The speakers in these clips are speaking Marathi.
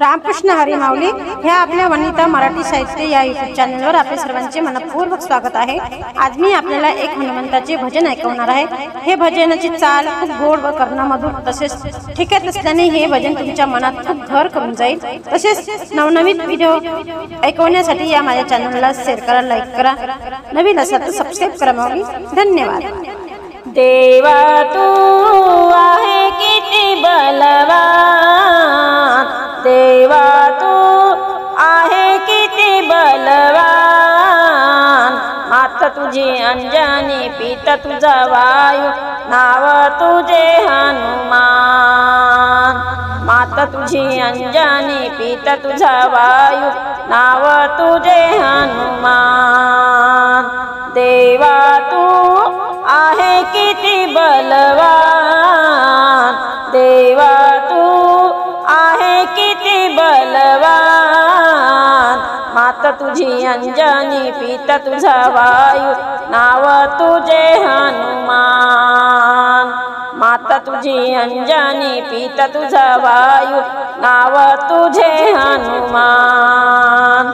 रामकृष्ण हरी माऊली ह्या आपल्या वनिता मराठी साहित्य या यूट्यूब चॅनलवर आपले सर्वांचे मनपूर्वक स्वागत आहे। आज मी आपल्याला एक हनुमंताचे भजन ऐकवणार आहे। हे भजनाची चाल खूप गोड व कर्णमधुर तसेच ठिकत असल्याने हे भजन तुमच्या मनात खूप घर करून जाईल। तसेच नवनवीन व्हिडिओ ऐकवण्यासाठी या माझ्या चॅनलला शेअर करा, लाईक करा, नवीन असाल तर सबस्क्राइब करा माऊली। धन्यवाद। देवा तू आहे किती बलवान, देवा तू आहे किती बलवान। माता तुझी अंजनी, पिता तुझा वायू, नाव तुझे हनुमान। माता तुझी अंजनी, पिता तुझा वायू, नाव तुझे हनुमान। देवा तू आहे किती बलवान, देवा तू आहे किती बलवान। माता तुझी अंजनी, पिता तुझा वायू, नाव तुझे हनुमान। माता तुझी अंजनी, पिता तुझा वायू, नाव तुझे हनुमान।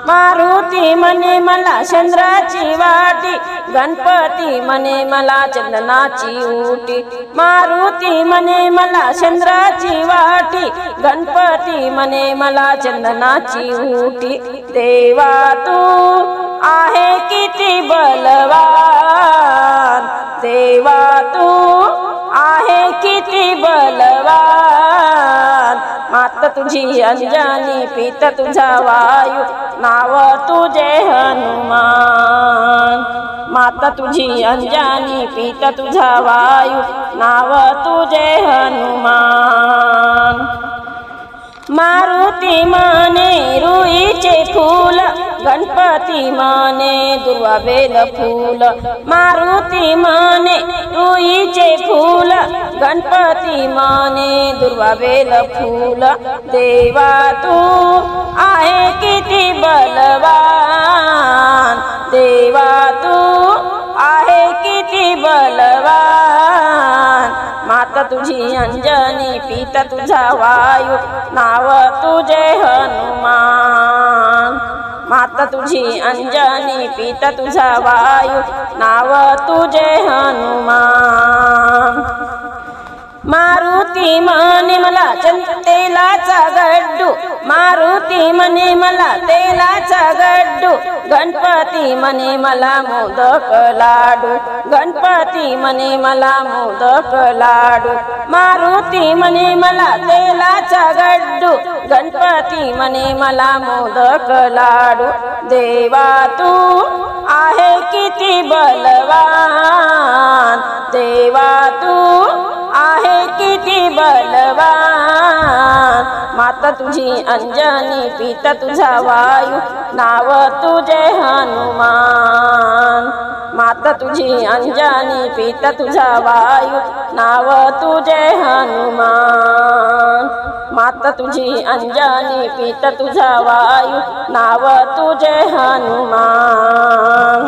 मारुती म्हणे मला चंद्राची वाटी, गणपती म्हणे मला चंदनाची उटी। मारुती म्हणे मला चंद्राची वाटी, गणपती म्हणे मला चंदनाची उटी। देवा तू आहे किती बलवान, देवा तू आहे किती बलवान। माता तुझी अंजनी, पिता तुझा वायू, नाव तुझे हनुमान। माता तुझी अंजनी, पिता तुझा वायू, नाव तुझे हनुमान। मारुती म्हणे रुईचे फूल, गणपती म्हणे दुर्वा बेल फूल। मारुती म्हणे रुईचे फूल, गणपती म्हणे दुर्वा बेल फूल। देवा तू आहे किती बलवान, देवा तू आहे किती बलवान। माता तुझी अंजनी, पिता तुझा वायू, नाव तुझे हनुमान। माता तुझी अंजनी, पिता तुझा वायू, नाव तुझे हनुमान। मारुती म्हणे मला तेलाचा गड्डू, मारुती म्हणे मला तेलाचा गड्डू। गणपती म्हणे मला मोदक लाडू, गणपती म्हणे मला मोदक लाडू। मारुती म्हणे मला तेलाचा गड्डू, गणपती म्हणे मला मोदक लाडू। देवा तू आहे किती बलवान, देवा तू आहे किती बलवान। माता तुझी अंजनी, पिता तुझा वायू, नाव तुझे हनुमान। माता तुझी अंजनी, पिता तुझा वायू, नाव तुझे हनुमान। माता तुझी अंजनी, पिता तुझा वायू, नाव तुझे हनुमान।